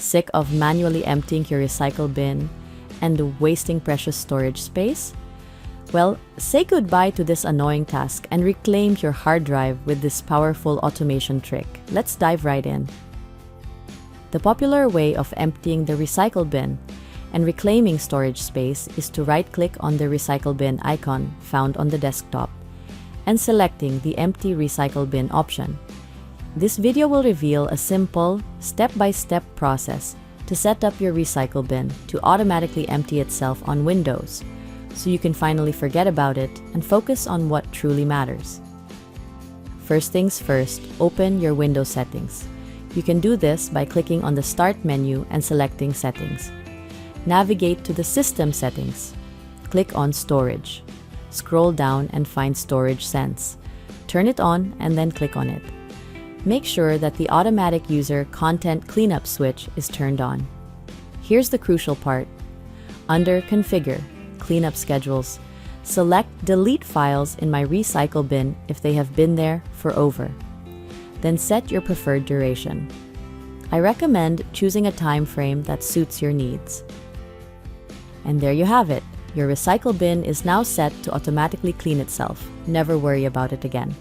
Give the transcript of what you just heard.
Sick of manually emptying your recycle bin and wasting precious storage space? Well, say goodbye to this annoying task and reclaim your hard drive with this powerful automation trick. Let's dive right in. The popular way of emptying the recycle bin and reclaiming storage space is to right-click on the recycle bin icon found on the desktop and selecting the empty recycle bin option. This video will reveal a simple, step-by-step process to set up your recycle bin to automatically empty itself on Windows, so you can finally forget about it and focus on what truly matters. First things first, open your Windows settings. You can do this by clicking on the Start menu and selecting Settings. Navigate to the System settings. Click on Storage. Scroll down and find Storage Sense. Turn it on and then click on it. Make sure that the Automatic User Content Cleanup switch is turned on. Here's the crucial part. Under Configure, Cleanup Schedules, select Delete Files in my recycle bin if they have been there for over. Then set your preferred duration. I recommend choosing a time frame that suits your needs. And there you have it. Your recycle bin is now set to automatically clean itself. Never worry about it again.